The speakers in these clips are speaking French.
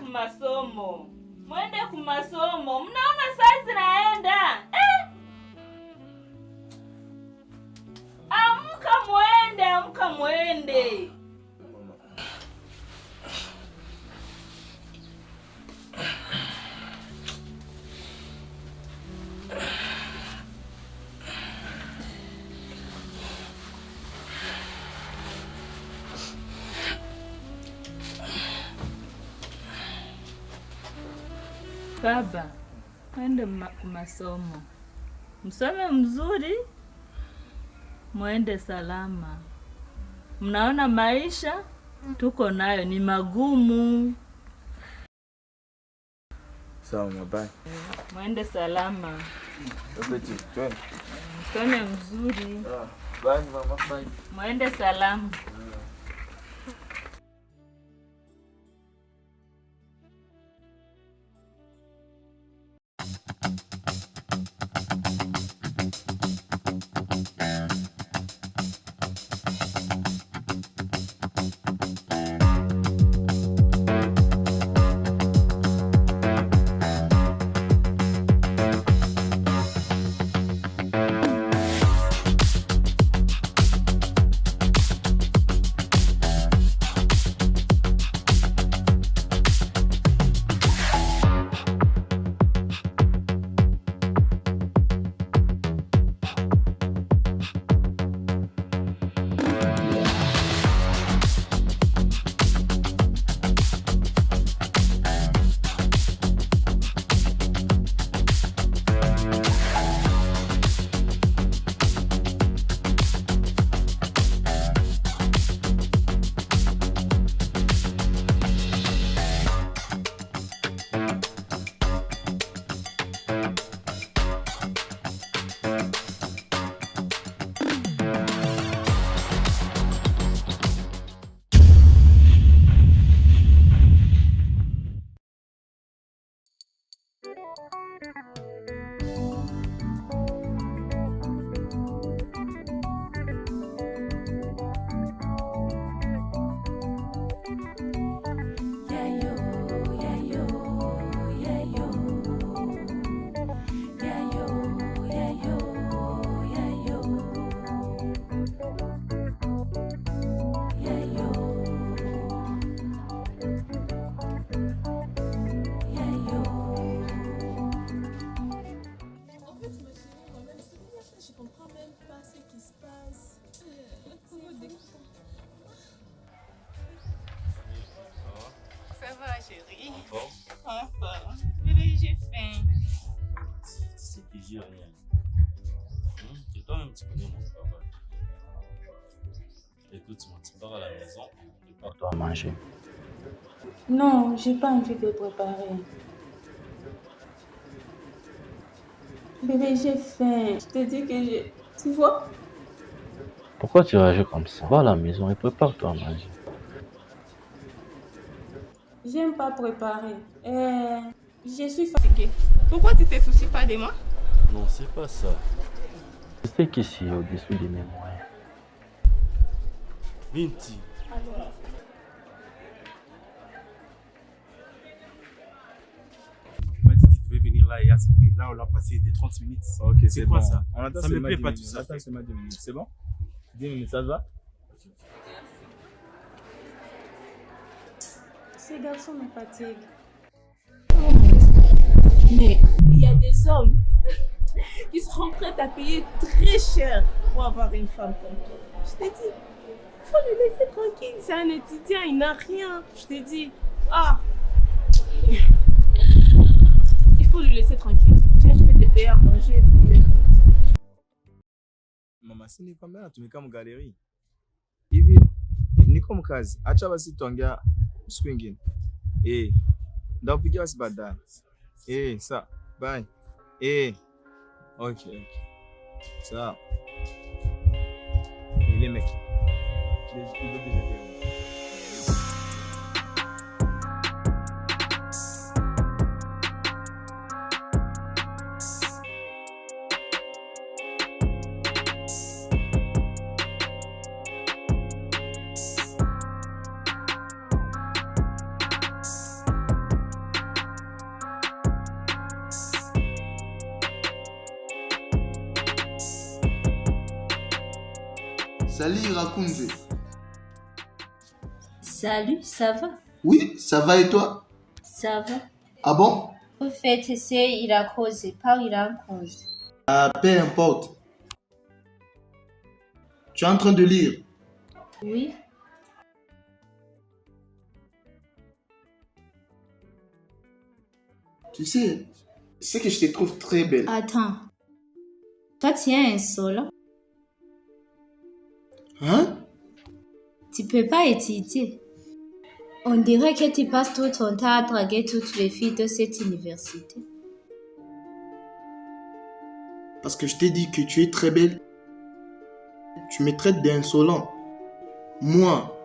kumasomo. Mwende kumasomo. Mnaona saa zinaenda. Amka mwende. Baba, mwende masomo. Msome mzuri, mwende salama. Mnaona maisha tuko nayo ni magumu. Sawa mabaya. Mwende salama. Msome mzuri. Bye mama, bye. Mwende salama. Chérie. Enfin. J'ai faim. C'est que j'ai rien. Et toi-même, tu connais mon travail. Écoute, tu pars à la maison, prépare-toi à manger. Non, j'ai pas envie de préparer. Bébé, j'ai faim. Je te dis que j'ai... Tu vois? Pourquoi tu réagis comme ça? Va à la maison et prépare-toi à manger. J'aime pas préparer. Je suis fatiguée. Pourquoi tu te soucies pas de moi? Non, c'est pas ça. Je sais qu'ici, au-dessous de mes moyens. Binti. Alors. Il m'a dit qu'il devait venir là et à ce là on l'a passé des 30 minutes. Ok, c'est quoi bon. ça? On attend Ça me seulement plaît 10 pas minutes. tout ça. On attend seulement 10 minutes. C'est bon? 10 minutes, ça te va? Ces garçons me fatiguent. Mais il y a des hommes qui seront prêts à payer très cher pour avoir une femme comme toi. Je t'ai dit, il faut le laisser tranquille. C'est un étudiant, il n'a rien. Je t'ai dit, il faut le laisser tranquille. Tiens, je vais te payer à manger. Mama, si nikwambia natumika mgaleri hivi, niko mkazi, acha basi tuongea siku nyingine. Ndakupigia basi baadaye. Sawa, bye. Okay. Sawa. Ile mec. Salut Rakunze. Salut, ça va? Oui, ça va et toi? Ça va. Ah bon? Au fait, c'est il a causé, pas il a cause. Ah, peu importe. Tu es en train de lire? Oui. Tu sais, c'est que je te trouve très belle. Attends. Toi, tu es insolent. Hein? Tu peux pas étudier. On dirait que tu passes tout ton temps à draguer toutes les filles de cette université. Parce que je t'ai dit que tu es très belle. Tu me traites d'insolent. Moi.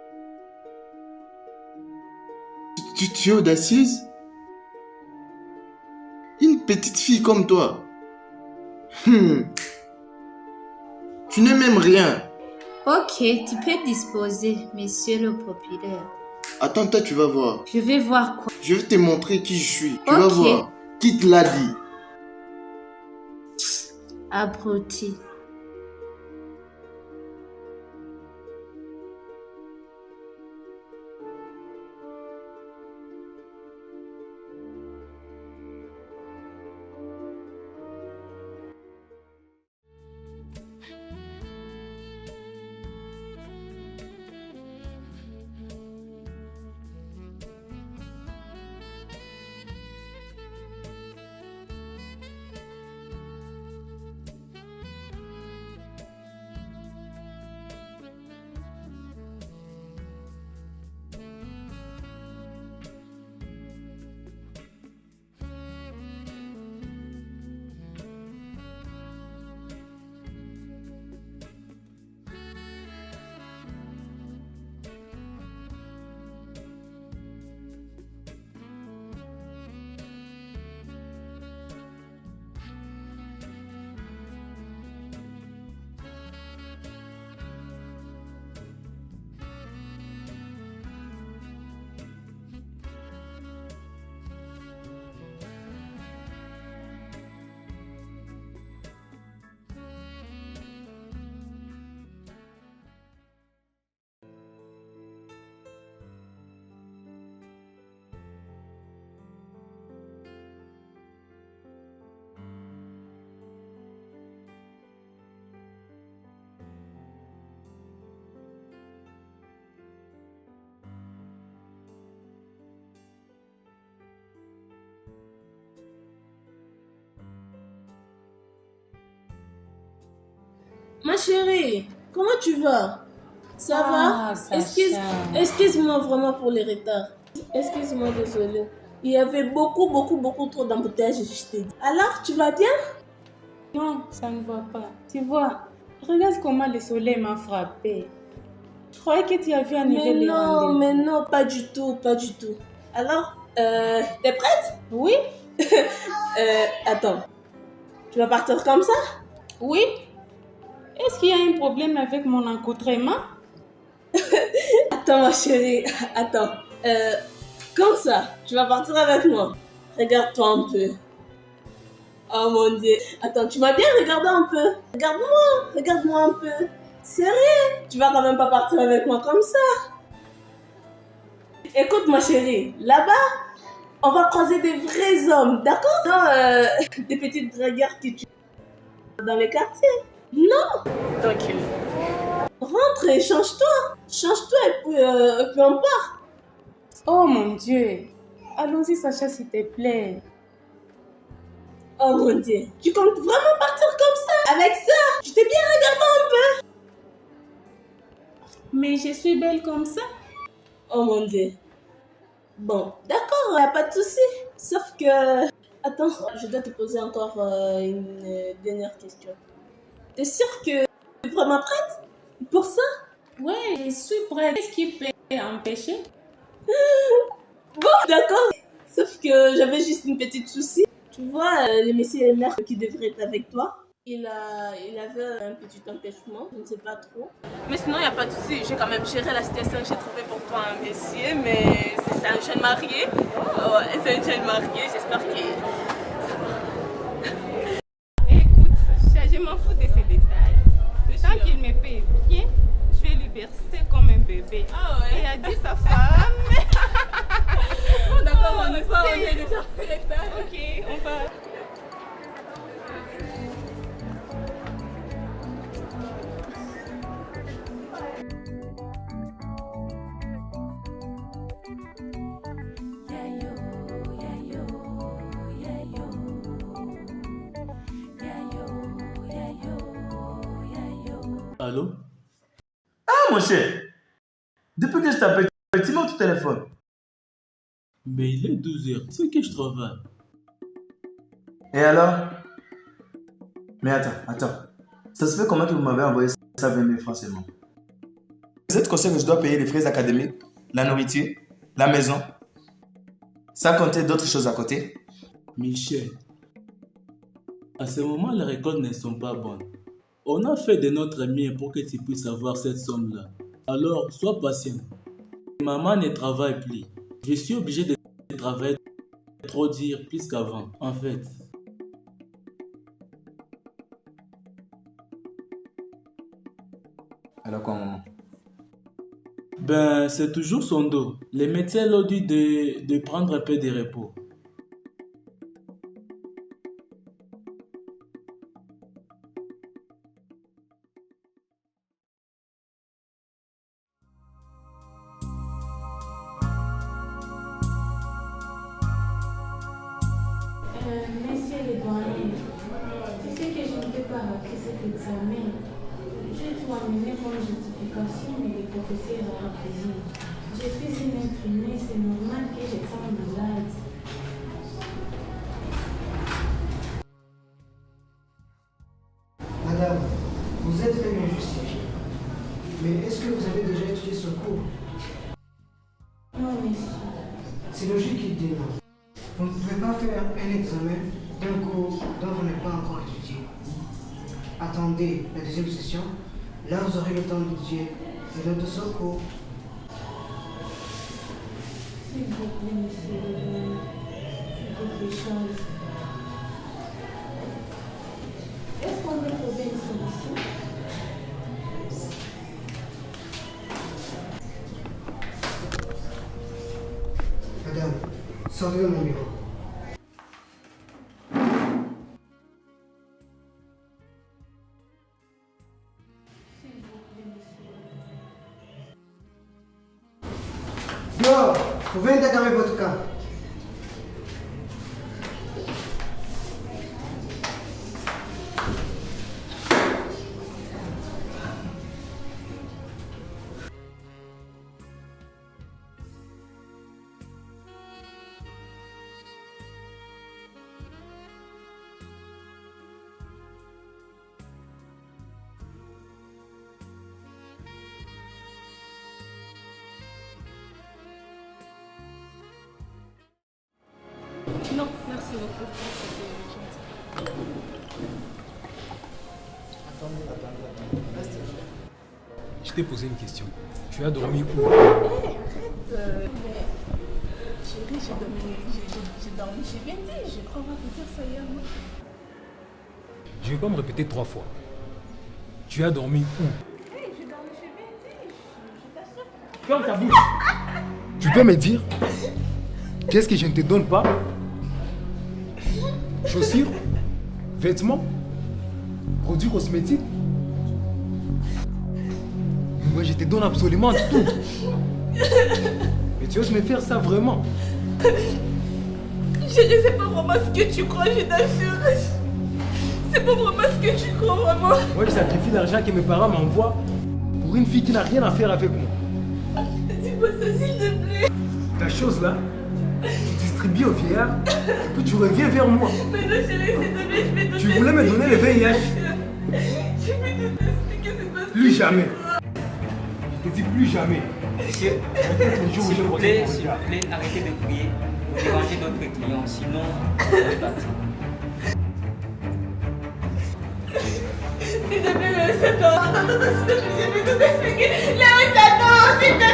Tu es audacieuse? Une petite fille comme toi. Tu n'es même rien. Ok, tu peux disposer, monsieur le populaire. Attends, toi, tu vas voir. Je vais voir quoi. Je vais te montrer qui je suis. Tu vas voir. Qui te l'a dit? Abruti. Ma chérie, comment tu vas? Ça va? Excuse-moi vraiment pour les retards. Excuse-moi, désolée. Il y avait beaucoup trop d'embouteillages, je t'ai dit. Alors, tu vas bien? Non, ça ne va pas. Tu vois, regarde comment le soleil m'a frappé. Je croyais que tu avais annulé les rendez-vous. Mais non, pas du tout. Alors, t'es prête? Oui. Attends. Tu vas partir comme ça? Oui. Est-ce qu'il y a un problème avec mon accoutrement? Attends, ma chérie, attends. Comme ça, tu vas partir avec moi. Regarde-toi un peu. Oh mon Dieu. Attends, tu m'as bien regardé un peu. Regarde-moi un peu. Sérieux? Tu vas quand même pas partir avec moi comme ça. Écoute, ma chérie, là-bas, on va croiser des vrais hommes, d'accord? Non, des petites dragueurs qui tuent dans les quartiers. Non. Donc, rentre et change-toi. Et puis on part. Oh mon Dieu. Allons-y, Sacha, s'il te plaît. Oh mon Dieu. Tu comptes vraiment partir comme ça? Avec ça? Tu t'es bien regardé un peu? Mais je suis belle comme ça. Oh mon Dieu. Bon, d'accord, y a pas de souci. Sauf que... Attends, je dois te poser encore une dernière question. T'es sûre que tu es vraiment prête pour ça? Ouais, je suis prête. Qu'est-ce qui peut empêcher? Bon, d'accord. Sauf que j'avais juste une petite souci. Tu vois, le monsieur et le maire qui devrait être avec toi, il avait un petit empêchement, je ne sais pas trop. Mais sinon, il n'y a pas de souci. J'ai quand même géré la situation. J'ai trouvé pour toi un monsieur, mais c'est un jeune marié. Ouais, c'est un jeune marié. J'espère que... Écoute, Sacha, je m'en fous de ces détails. Le temps qu'il me paye bien, Ok, on va. Allô? Ah, mon cher, depuis que je t'appelle, tu m'as au téléphone. Mais il est 12h, c'est que je travaille. Et alors? Mais attends. Ça se fait comment que vous m'avez envoyé ça 20 000 francs seulement? Vous êtes conscient que je dois payer les frais académiques, la nourriture, la maison, sans compter d'autres choses à côté? Michel, à ce moment, les récoltes ne sont pas bonnes. On a fait de notre mieux pour que tu puisses avoir cette somme-là. Alors, sois patient. Maman ne travaille plus. Je suis obligé de travailler trop dur plus qu'avant, en fait. Alors quoi, maman? Ben, c'est toujours son dos. Les médecins l'ont dit de prendre un peu de repos. Messieurs les doyens, tu sais que je ne peux pas rater cet examen. Je dois amener comme justification, mais les professeurs ont refusé. Je suis une imprimée, c'est normal que je sois malade. Madame, vous êtes très bien justifiée. Mais est-ce que vous avez déjà étudié ce cours? Non, monsieur. C'est logique qu'il dit non. Vous ne pouvez pas faire un examen d'un cours dont vous n'avez pas encore étudié. Attendez la deuxième session, là vous aurez le temps d'étudier le notes de ce cours. S'il vous plaît, monsieur le doyen, c'est quelque chose. Est-ce qu'on peut trouver une solution? Madame, sortez de mon bureau. Dehors, vous venez d'aggraver votre cas. Non, merci beaucoup. Je t'ai posé une question. Tu as dormi où? Chérie, j'ai dormi, j'ai bien dit, je crois qu'on va te dire ça hier. Non? Je vais pas me répéter 3 fois. Tu as dormi où? J'ai dormi, j'ai bien dit, je t'assure. Ferme ta bouche. Tu peux me dire qu'est-ce que je ne te donne pas? Chaussures, vêtements, produits cosmétiques. Moi, je te donne absolument tout. Mais tu oses me faire ça vraiment? Chérie, c'est pas vraiment ce que tu crois, je t'assure. C'est pas vraiment ce que tu crois, vraiment. Moi, je sacrifie l'argent que mes parents m'envoient pour une fille qui n'a rien à faire avec moi. Dis-moi ça, s'il te plaît. Ta chose là, tu distribues au vieillard et puis tu reviens vers moi. Mais non, chérie, s'il te plaît, je vais te Tu voulais me donner le VIH? Je vais te expliquer, c'est pas ce Plus que jamais. Je te dis plus jamais. Monsieur, s'il vous plaît, arrêtez de crier. Vous dérangez d'autres clients, sinon on est parti. S'il te plaît, laisse ça. Attends, s'il te plaît, je vais tout expliquer. Laisse ça, s'il te plaît.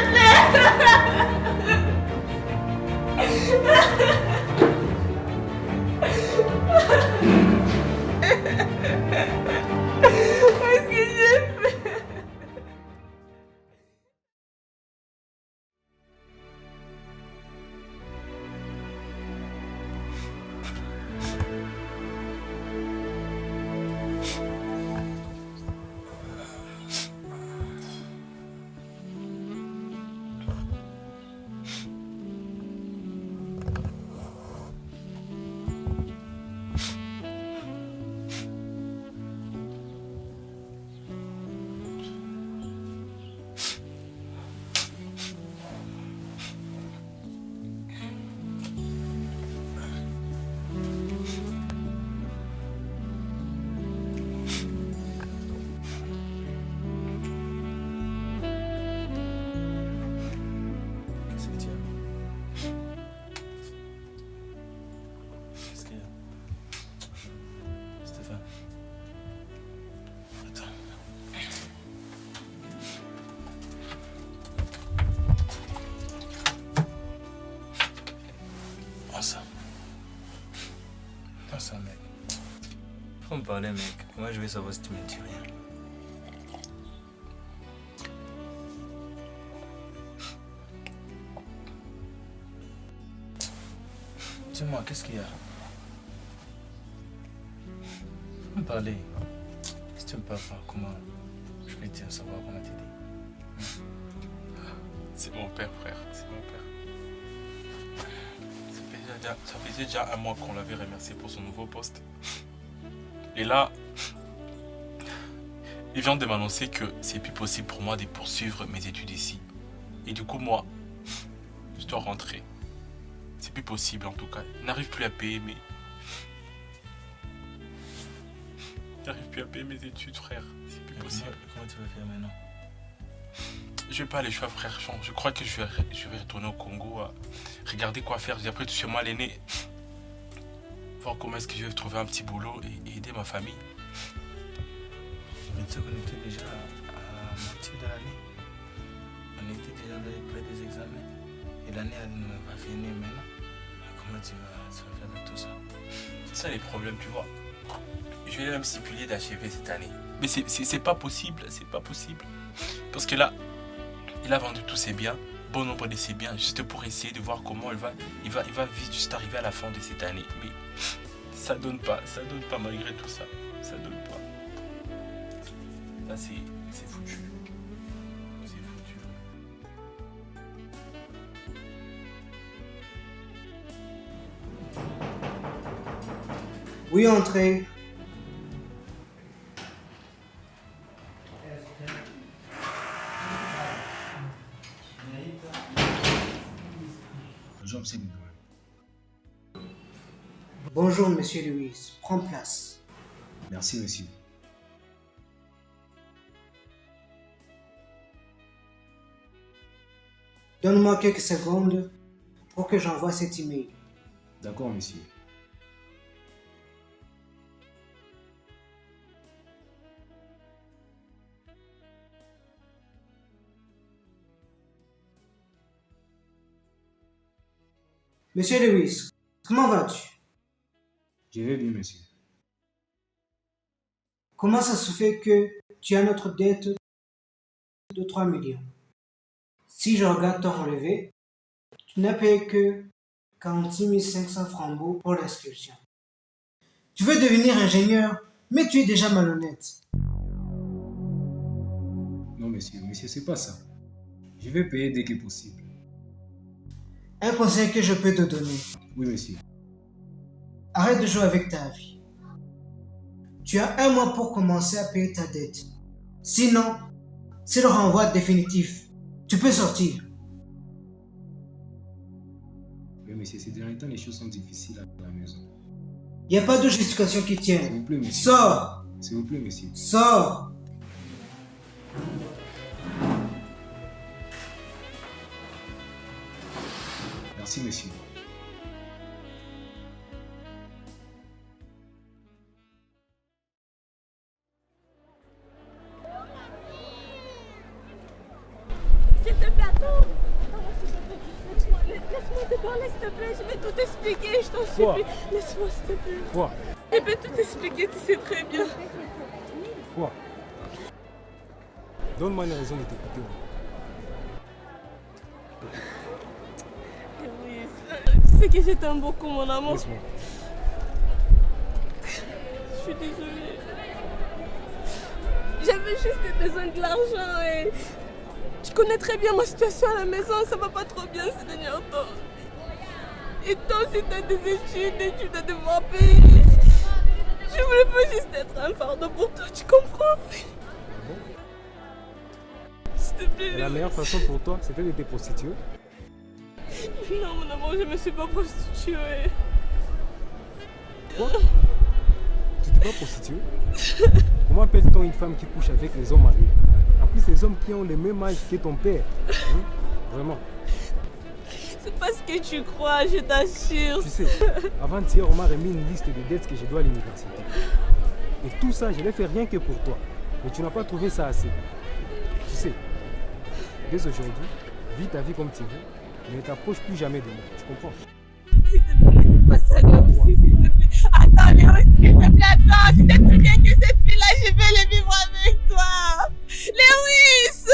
Qu'est-ce que j'ai fait? Comment ça? Comment ça, mec? Faut me parler, mec. Moi, je vais savoir si tu me dis rien. Dis-moi, qu'est-ce qu'il y a? Faut me parler. Si tu me parles pas, comment je vais te savoir comment t'aider? C'est mon père, frère. C'est mon père. Ça faisait déjà un mois qu'on l'avait remercié pour son nouveau poste. Et là, il vient de m'annoncer que c'est plus possible pour moi de poursuivre mes études ici. Et du coup, moi, je dois rentrer. C'est plus possible en tout cas. Il n'arrive plus à payer mes... Il n'arrive plus à payer mes études, frère. C'est plus possible. Comment tu vas faire maintenant? Je vais pas aller le choix, frère. Je crois que je vais retourner au Congo, regarder quoi faire. Après, tout sur moi, l'aîné. Voir comment est-ce que je vais trouver un petit boulot et aider ma famille. Mais tu sais qu'on était déjà à moitié de l'année. On était déjà près des examens. Et l'année, elle va finir maintenant. Comment tu vas faire avec tout ça? C'est ça les problèmes, tu vois. Je vais même stipuler d'achever cette année. Mais c'est pas possible, c'est pas possible. Parce que là, il a vendu tous ses biens, bon nombre de ses biens, juste pour essayer de voir comment il va vite juste arriver à la fin de cette année. Mais ça donne pas malgré tout ça. Ça donne pas. Là, c'est foutu. C'est foutu. Oui, entrez. Bonjour, monsieur Bidouin. Bonjour, monsieur Louis. Prends place. Merci, monsieur. Donne-moi quelques secondes pour que j'envoie cet email. D'accord, monsieur. Monsieur Lewis, comment vas-tu? Je vais bien, monsieur. Comment ça se fait que tu as notre dette de 3 millions? Si je regarde ton relevé, tu n'as payé que 46 500 francs pour l'inscription. Tu veux devenir ingénieur, mais tu es déjà malhonnête. Non, monsieur, c'est pas ça. Je vais payer dès que possible. Un conseil que je peux te donner. Oui, monsieur. Arrête de jouer avec ta vie. Tu as 1 mois pour commencer à payer ta dette. Sinon, c'est le renvoi définitif. Tu peux sortir. Oui, monsieur, ces derniers temps, les choses sont difficiles à la maison. Il n'y a pas de justification qui tienne. S'il vous plaît, monsieur. Sors! S'il vous plaît, monsieur. Sors! Merci, monsieur. S'il te plaît, attends. Laisse-moi te parler, s'il te plaît. Je vais tout expliquer, je t'en supplie. Laisse-moi, s'il te plaît. Quoi? Je vais tout expliquer, tu sais très bien. Quoi? Donne-moi une raison de t'écouter. Tu sais que je t'aime beaucoup, mon amour. Laisse-moi. Je suis désolée. J'avais juste besoin de l'argent et... Tu connais très bien ma situation à la maison, ça va pas trop bien ces derniers temps. Et toi aussi t'as des études et tu dois devoir payer. Je voulais pas juste être un fardeau pour toi, tu comprends? S'il te plaît. Et la meilleure façon pour toi, c'était de te prostituer? Non, mon amour, je me suis pas prostituée. Quoi? Tu t'es pas prostituée? Comment appelle-t-on une femme qui couche avec les hommes mariés? En plus, les hommes qui ont le même âge que ton père. Hein? Vraiment. C'est pas ce que tu crois, je t'assure. Tu sais, avant-hier, on m'a remis une liste de dettes que je dois à l'université. Et tout ça, je l'ai fait rien que pour toi. Mais tu n'as pas trouvé ça assez. Tu sais, dès aujourd'hui, vis ta vie comme tu veux. Ne t'approche plus jamais de moi. Tu comprends? S'il te plaît, fais pas ça Léo aussi, s'il te plaît. Attends Léo, s'il te plaît, attends. Tu sais très bien que cette fille-là, je vais les vivre avec toi. Lewis!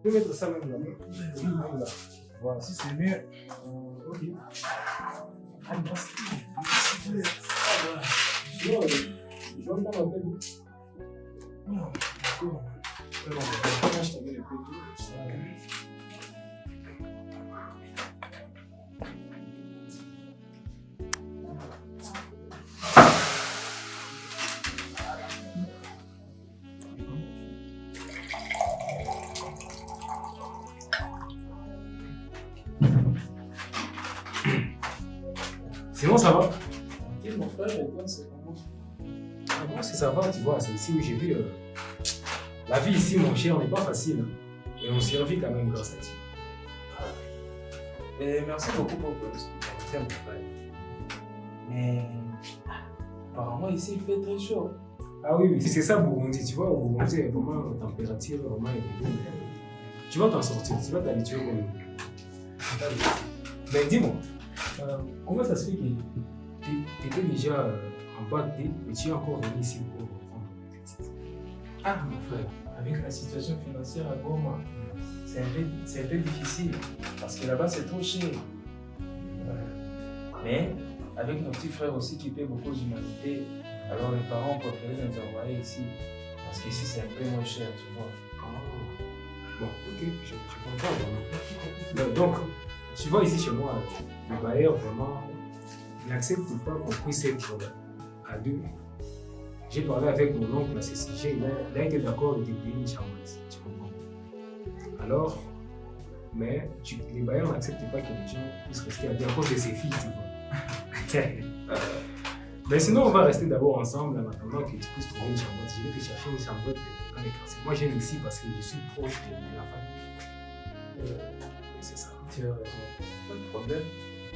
Je vais mettre ça même là. Même là. Voilà, si c'est mieux. Ok. Ah, merci. Je vais entendre un peu. Non, d'accord. Non, je t'avais les photos. Sinon, ça va. Mon frère, c'est comment? Moi, si ça va, tu vois, c'est ici où j'ai vu. La vie ici, mon cher, n'est pas facile. Hein. Et on survit quand même grâce à Dieu. Et merci beaucoup pour l'explication, mon frère. Mais apparemment, ici, il fait très chaud. Ah oui, oui, c'est ça, Burundi. Tu vois, au Burundi, il y a vraiment une température vraiment élevée. Tu vas t'en sortir, tu vas t'habituer comme nous. Mais dis-moi, comment ça se fait que tu étais déjà en bas de et tu es encore venu ici pour reprendre tes études? Ah, mon frère, avec la situation financière à Goma, c'est un peu difficile parce que là-bas, c'est trop cher. Mais avec nos petits frères aussi qui paient beaucoup d'humanité, alors les parents préfèrent nous envoyer ici parce qu'ici, c'est un peu moins cher, tu vois. Bon, ok, je comprends vraiment. Donc, tu vois ici chez moi, le bailleur vraiment n'accepte pas qu'on puisse être à deux. J'ai parlé avec mon oncle à ce sujet, il a été d'accord de te payer une chambre, tu comprends. Alors, mais les bailleurs n'acceptent pas que les gens puissent rester à deux à cause de ses filles, tu vois. Mais sinon, on va rester d'abord ensemble en attendant que tu puisses trouver une chambre. Je vais te chercher une chambre dans les quartiers. Moi, j'aime ici parce que je suis proche de la famille. C'est ça. Tu as raison, pas de problème.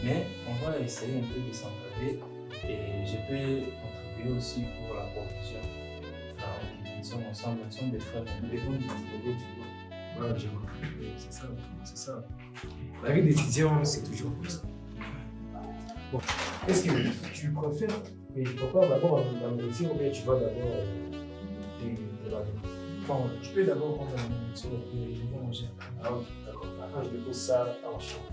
Mais on va essayer un peu de s'entraîner et je peux contribuer aussi pour la provision. Nous sommes ensemble, nous sommes des frères, nous devons nous aider, tu vois. Ouais, c'est ça, c'est ça. La vie d'étudiant, c'est toujours comme ça. Bon, est-ce que tu préfères que je prépare d'abord la nourriture ou bien tu vas d'abord te laver? Bon, tu peux d'abord prendre la nourriture et je vais manger. Ah ok, d'accord. Attends, je dépose ça dans la chambre.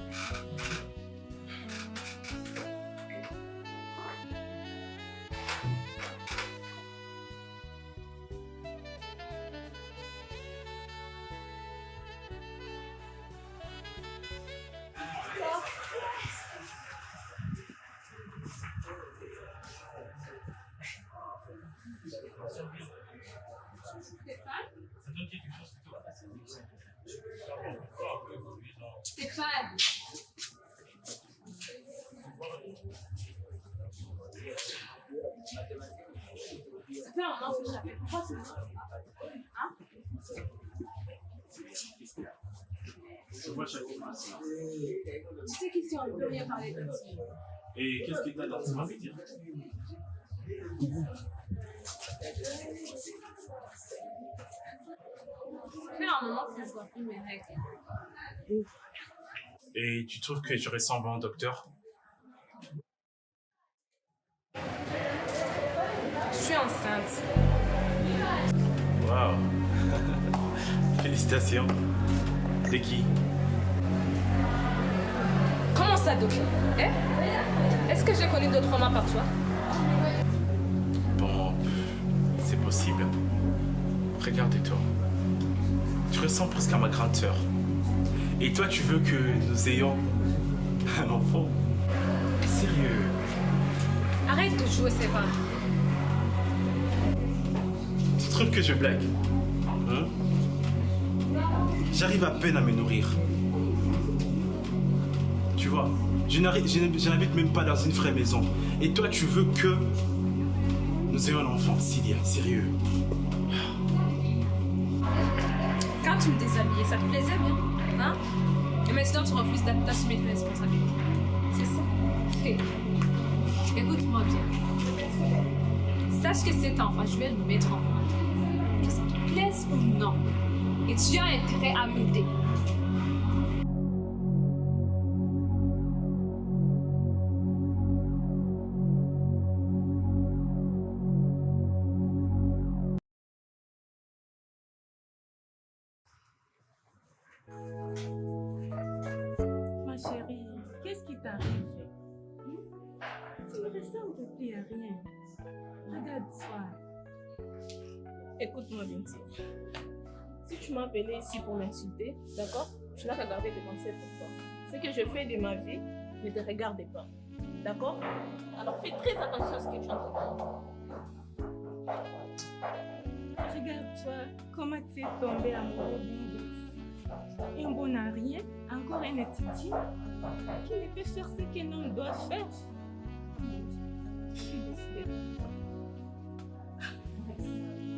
Stéphane. fait un moment que j'appelle. Pourquoi tu me dis? Hein? Je vois chaque fois ça. Tu sais qu'ici, on ne peut rien parler de ça. Et qu'est-ce que tu as dans à me dire? Ça fait un moment que je vois plus mes règles. Et tu trouves que je ressemble à un docteur? Je suis enceinte. Waouh. Félicitations. C'est qui? Comment ça, docteur? Est-ce que j'ai connu d'autres hommes par toi? Bon, c'est possible. Regarde-toi. Tu ressembles presque à ma grande sœur. Et toi, tu veux que nous ayons un enfant? Sérieux? Arrête de jouer, c'est vrai. Tu trouves que je blague? Hein? J'arrive à peine à me nourrir. Tu vois, je n'habite même pas dans une vraie maison. Et toi, tu veux que nous ayons un enfant, Cilia, sérieux? Quand tu me déshabillais, ça te plaisait bien, hein? Et maintenant, tu refuses d'assumer tes responsabilités. C'est ça? Hey. Écoute-moi bien. Sache que cet enfant, je vais le mettre en place. Que ça te plaise ou non. Et tu as intérêt à m'aider. Ma chérie, qu'est-ce qui t'arrive? Tu ne ressembles plus à rien. Regarde-toi. Écoute-moi bien, si tu m'as appelé ici pour m'insulter, d'accord? Tu n'as qu'à garder tes pensées pour toi. Ce que je fais de ma vie, ne te regarde pas. D'accord? Alors fais très attention à ce que tu entends. Regarde-toi, comment tu es tombé amoureux d'une gosse. Un bon à rien, encore un étudiant qui ne peut faire ce qu'un homme doit faire. Je suis décidée.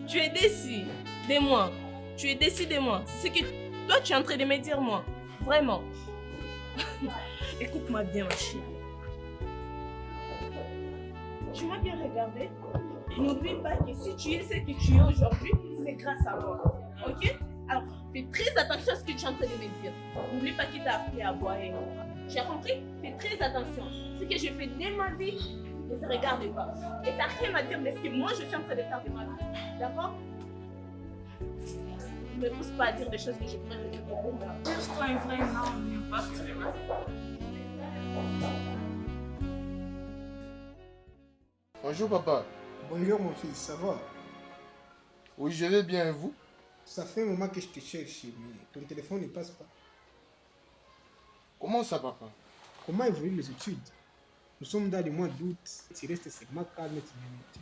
Tu es déçu de moi. Tu es déçu de moi. C'est ce que toi tu es en train de me dire, moi. Vraiment. Écoute-moi bien, ma chérie. Tu m'as bien regardé. N'oublie pas que si tu es ce que tu es aujourd'hui, c'est grâce à moi. Ok? Alors, fais très attention à ce que tu es en train de me dire. N'oublie pas qui t'a appris à boire. Tu as compris? Fais très attention. Ce que je fais de ma vie, ne te regarde pas. Et t'as rien à dire de ce que moi je suis en train de faire de ma vie. D'accord? Ne me pousse pas à dire des choses que je pourrais te dire. Cherche-toi un vrai nom, n'importe. Bonjour papa. Bonjour mon fils, ça va? Oui, je vais bien et vous? Ça fait un moment que je te cherche, mais ton téléphone ne passe pas. Comment ça papa? Comment évoluent les études? Nous sommes dans le mois d'août, tu restes seulement calme, tu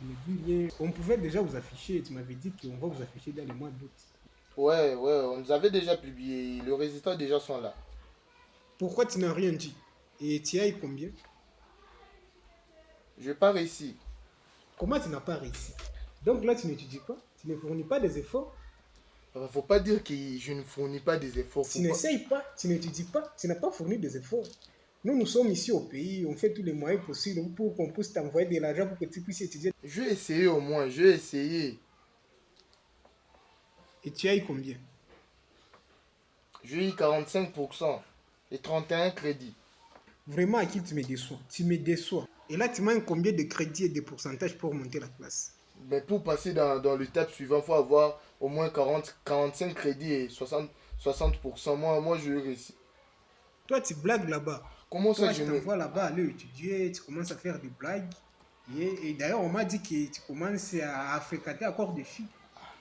ne dis rien. On pouvait déjà vous afficher, tu m'avais dit qu'on va vous afficher dans le mois d'août. Ouais, on nous avait déjà publié, les résultats déjà sont là. Pourquoi tu n'as rien dit? Et tu as eu combien? Je n'ai pas réussi. Comment tu n'as pas réussi? Donc là, tu n'étudies pas? Tu ne fournis pas des efforts? Il ne faut pas dire que je ne fournis pas des efforts. Tu n'essayes pas, tu n'étudies pas, tu n'as pas fourni des efforts. Nous sommes ici au pays, on fait tous les moyens possibles pour qu'on puisse t'envoyer de l'argent pour que tu puisses étudier. Je vais essayer au moins, je vais essayer. Et tu as eu combien? J'ai eu 45% et 31 crédits. Vraiment, à qui tu me déçois? Tu me déçois. Et là, tu manques combien de crédits et de pourcentages pour monter la classe? Mais pour passer dans l'étape suivante, il faut avoir au moins 45 crédits et 60%. Moi, je réussis. Toi, tu blagues là-bas. Comment ça, je t'envoie là-bas aller étudier, tu commences à faire des blagues. Et d'ailleurs, on m'a dit que tu commences à fréquenter encore des filles.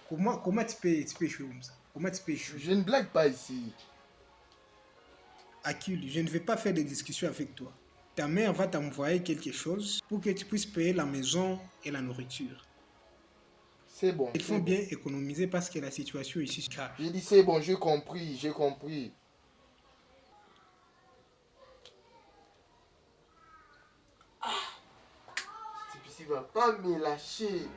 Comment tu peux échouer comme ça? Comment tu peux échouer? Je ne blague pas ici. Akil, je ne vais pas faire de discussion avec toi. Ta mère va t'envoyer quelque chose pour que tu puisses payer la maison et la nourriture. C'est bon. Il faut bien économiser parce que la situation ici est grave. J'ai dit c'est bon, j'ai compris. Tu ne vas pas me lâcher.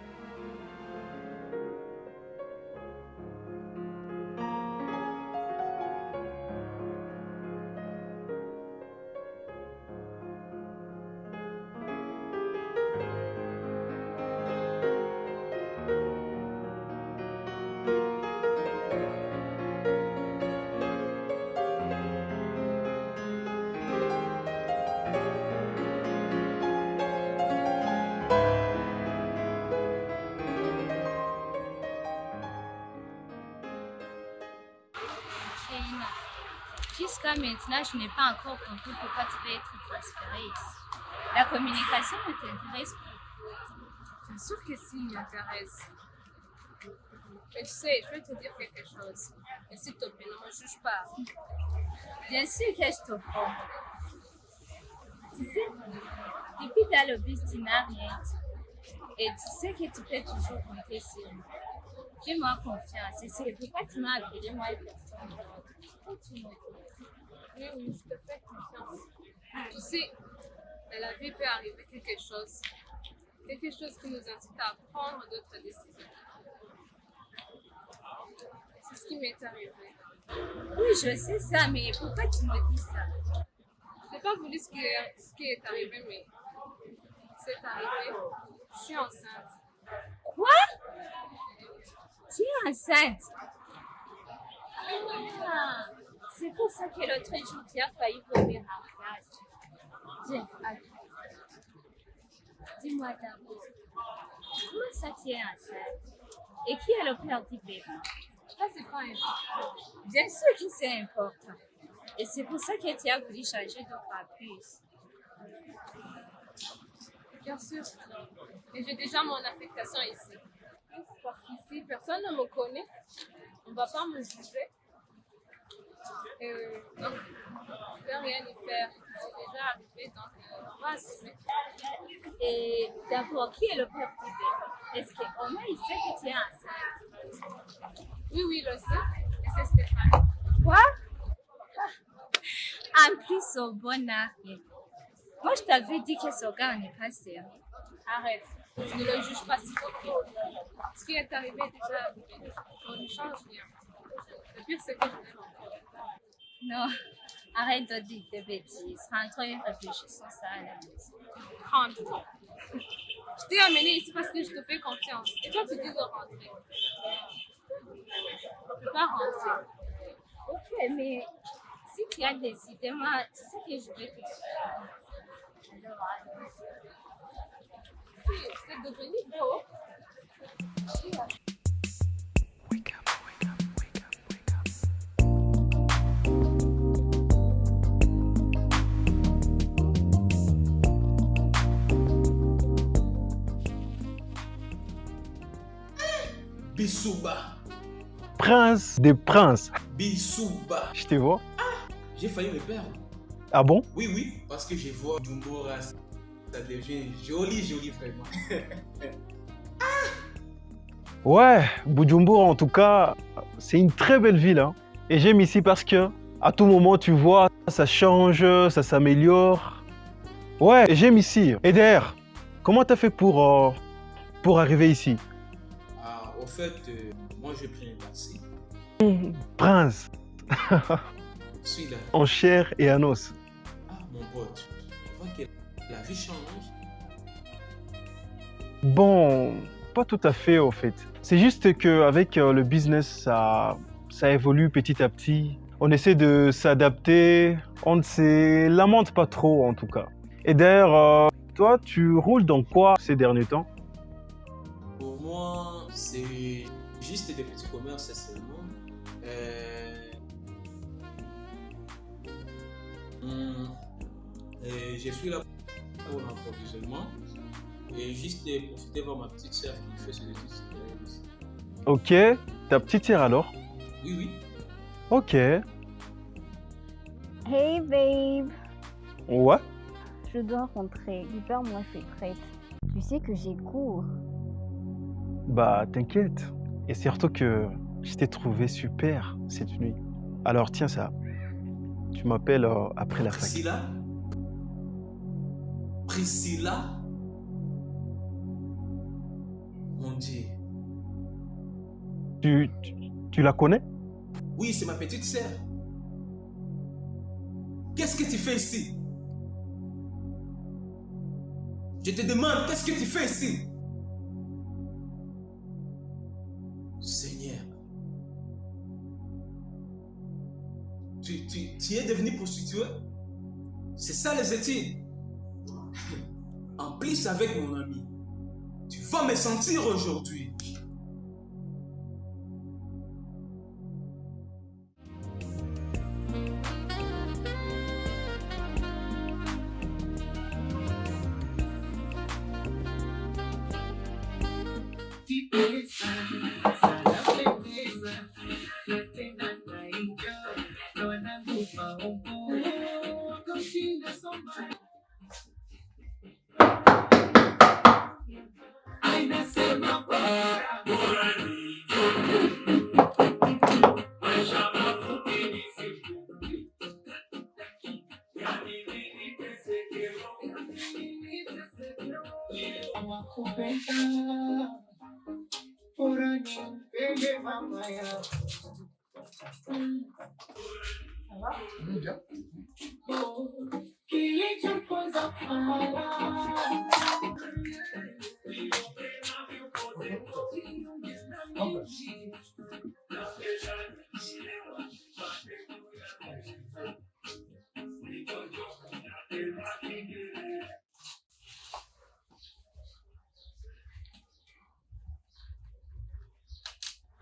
jusqu'à maintenant, je n'ai pas encore compris pourquoi tu veux être transféré ici. La communication ne t'intéresse pas. Bien sûr que si, il m'intéresse. Mais tu sais, je vais te dire quelque chose. Et s'il te plaît, ne me juge pas. Bien sûr que je te prends. Tu sais, depuis dans le bus, tu n'as rien dit. Et tu sais que tu peux toujours compter sur moi. Fais-moi confiance. Et c'est pourquoi tu m'as appelé moi et personne d'autre. Oui, oui, je te fais confiance. Tu sais, dans la vie peut arriver quelque chose. Quelque chose qui nous incite à prendre d'autres décisions. C'est ce qui m'est arrivé. Oui, je sais ça, mais pourquoi tu me dis ça? Je n'ai pas voulu ce qui est arrivé, mais c'est arrivé. Je suis enceinte. Quoi? Tu es enceinte? Ah, c'est pour ça que l'autre jour, tu as failli vomir en classe. Viens, attends. Dis-moi d'abord, comment ça tu es enceinte? Et qui est le père du bébé? Ça, c'est pas important. Bien sûr que c'est important. Et c'est pour ça que tu as voulu changer de campus. Bien sûr. Et j'ai déjà mon affectation ici. Parce qu'ici, personne ne me connaît. On ne va pas me juger. Donc, je ne peux rien y faire. C'est déjà arrivé, donc on va assumer. Et d'abord, qui est le père du bébé? Est-ce qu'au moins il sait que tu es enceinte? Oui, oui, il le sait. Et c'est Stéphane. Quoi? En plus, au bon arrière. Moi, je t'avais dit que ce gars n'est pas sérieux. Arrête. Tu ne le juges pas si beaucoup. Ce qui est arrivé est déjà arrivé. On ne change rien. Le pire, c'est que je l'ai rencontré. Non, arrête de dire des bêtises. Rentre et réfléchissons ça à la maison. Rentre. Je t'ai amené ici parce que je te fais confiance. Et toi, tu dis de rentrer. Je ne peux pas rentrer. Ok, mais si tu as décidé, moi, tu sais que je vais te suivre. Alors, c'est devenu beau. Bissouba. Prince des princes. Bissouba. Je te vois. J'ai failli me perdre. Ah bon? Oui, oui, parce que je vois Bujumbura, ça devient joli, joli vraiment. Ouais, Bujumbura en tout cas, c'est une très belle ville. Hein. Et j'aime ici parce que à tout moment, tu vois, ça change, ça s'améliore. Ouais, j'aime ici. Et d'ailleurs, comment t'as fait pour arriver ici? Ah, au fait, moi j'ai pris un taxi. Prince. Suis là. En chair et en os. Ah, mon pote, je vois que la vie change. Bon, pas tout à fait au fait. C'est juste qu'avec le business, ça évolue petit à petit. On essaie de s'adapter. On ne se lamente pas trop en tout cas. Et d'ailleurs, toi, tu roules dans quoi ces derniers temps? Pour moi, c'est juste des petits commerces seulement. Je suis là pour l'approvisionnement et juste profiter de voir ma petite sœur qui fait ses études supérieures ici. Ok, ta petite sœur alors? Oui, oui. Ok. Hey babe. Ouais. Je dois rentrer. Libère-moi, je suis prête. Tu sais que j'ai cours. Bah t'inquiète. Et surtout que je t'ai trouvé super cette nuit. Alors tiens ça. Tu m'appelles après la fac. Priscilla? Priscilla? Mon Dieu. Tu la connais? Oui, c'est ma petite sœur. Qu'est-ce que tu fais ici? Je te demande, qu'est-ce que tu fais ici? Seigneur. Tu es devenu prostituée? C'est ça les études? En plus avec mon ami. Tu vas me sentir aujourd'hui.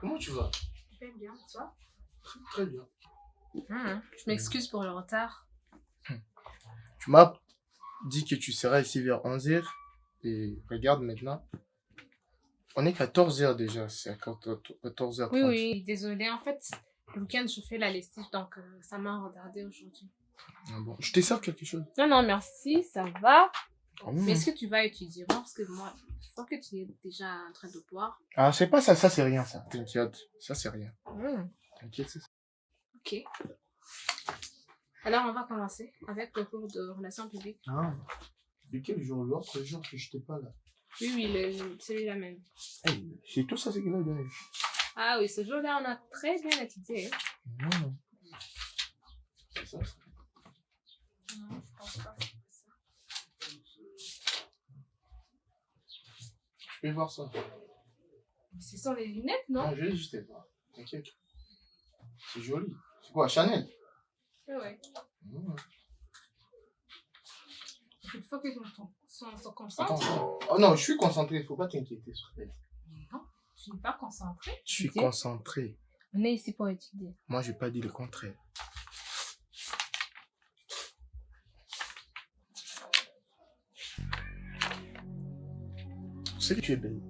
Comment tu vas? Je vais bien, toi? Très bien. Je m'excuse pour le retard. Tu m'as dit que tu seras ici vers 11h. Et regarde maintenant. On est 14h déjà. C'est à 14h30. Oui, désolée. En fait, le week-end, je fais la lessive, donc ça m'a retardé aujourd'hui. Ah bon. Je te sers quelque chose? Non, merci, ça va. Ah, Mais est-ce que tu vas étudier? Parce que moi, je crois que tu es déjà en train de boire. Ah, c'est pas ça. Ça, c'est rien, ça. T'inquiète. Ça, c'est rien. T'inquiète, c'est ça. Ok. Alors, on va commencer avec le cours de relations publiques. Ah. De quel jour? L'autre jour que je n'étais pas là. Oui, celui-là même. Hey, c'est tout ça, c'est qu'il a donné. Ah oui, ce jour-là, on a très bien étudié. C'est ça. Non, je pense pas. Je peux voir ça. Ce sont les lunettes, non? Non, je vais juste voir. T'inquiète. C'est joli. C'est quoi, Chanel? Ouais. Il faut que on se concentre. Attends. Oh non, je suis concentré. Faut pas t'inquiéter sur elle. Non, tu n'es pas concentré. Je suis concentré. On est ici pour étudier. Moi, j'ai pas dit le contraire. Tu sais que tu es belle.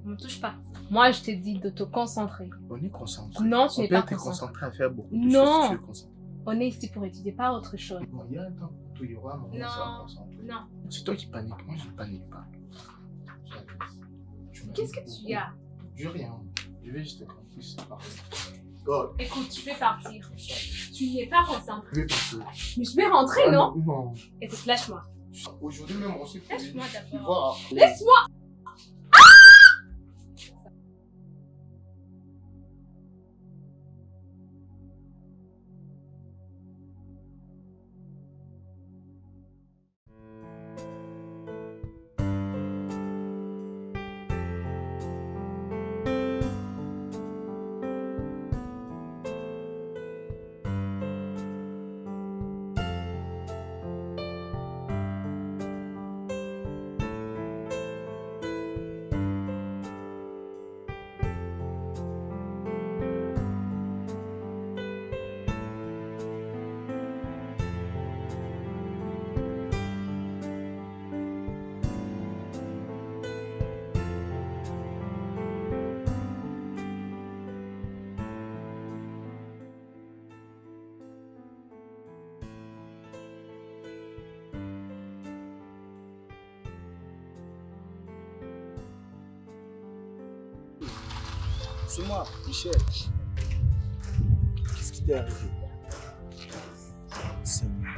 Ne me touche pas. Moi, je t'ai dit de te concentrer. On est concentré. Non, tu n'es pas concentré. concentré À faire beaucoup de non. choses. On est ici pour étudier, pas autre chose. Bon, il y a un temps. Il y aura un moment où ça va concentrer. Non. C'est toi qui paniques. Moi, je ne panique pas. Qu'est-ce que tu as? Je rien. Je vais juste qu'on puisse parler. Écoute, je vais partir. Tu n'y es pas concentré. Je vais partir. Mais je vais rentrer, non? Non. Écoute, lâche-moi. Aujourd'hui même, on s'est fait. Laisse-moi d'abord. Tu vois. Laisse-moi! C'est moi, Michel. Qu'est-ce qui t'est arrivé? C'est moi.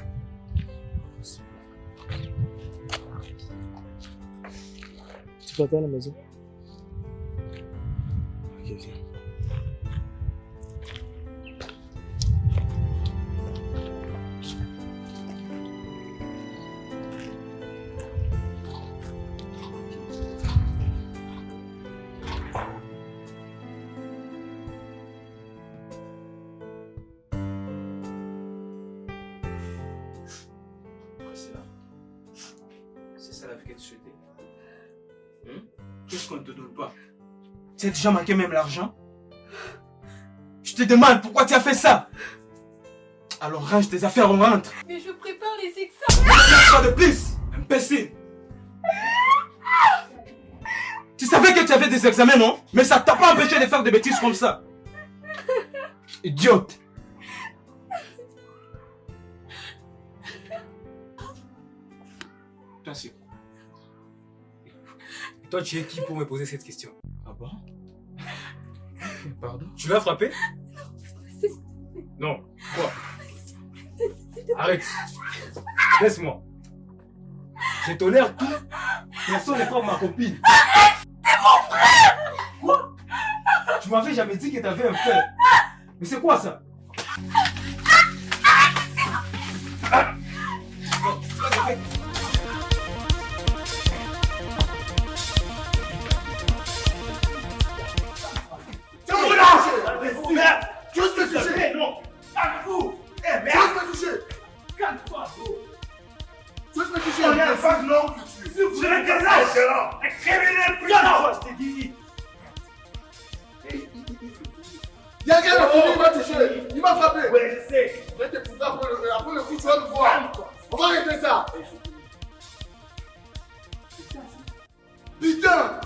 Tu peux attendre à la maison? Ok, viens. Qu'est-ce qu'on ne te donne pas? Tu as déjà manqué même l'argent? Je te demande pourquoi tu as fait ça? Alors range tes affaires, on rentre. Mais je prépare les examens. Pas de plus, imbécile. Tu savais que tu avais des examens, non? Mais ça t'a pas empêché de faire des bêtises comme ça. Idiote. Toi, c'est... Et toi, tu es qui pour me poser cette question? Ah bon? Pardon? Tu l'as frappé? Non. Quoi? Arrête. Laisse-moi. Je tolère tout. Personne ne frappe ma copine. C'est mon frère! Quoi? Tu m'avais jamais dit que t'avais un frère. Mais c'est quoi ça? Tu oses me toucher? Non! Calme-vous! Eh merde! Tu oses me toucher? Calme-toi, bro! Tu oses me toucher? On est un fan, non? Je l'ai désagé là! Un criminel putain! Je t'ai dit! Yann a fini, il m'a touché! Il m'a frappé! Oui, je sais! Je vais te pousser après le coup, tu vas le voir! On va arrêter ça! Putain!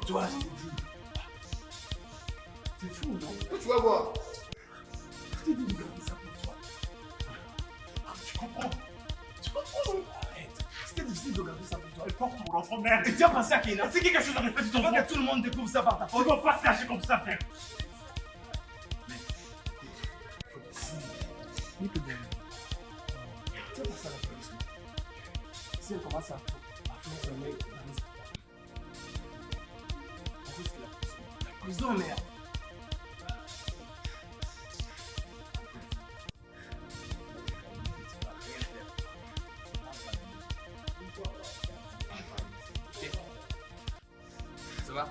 Toi, je t'ai dit! C'est fou, non? Tu vas voir. Je t'ai dit de garder ça pour toi. Tu comprends? Tu comprends? Arrête. C'était difficile de garder ça pour toi. Et porte mon enfant, merde. Et tu as pensé à Kéna? Si quelque chose aurait fait de ton frère, que tout le monde découvre ça par ta faute. Tu ne vas pas se cacher comme ça, frère. Mais, faut décider. Il peut bien. Tu as pensé à la police, non? Si elle commence à faire son mec dans les affaires, on risque la prison, merde. Ça va?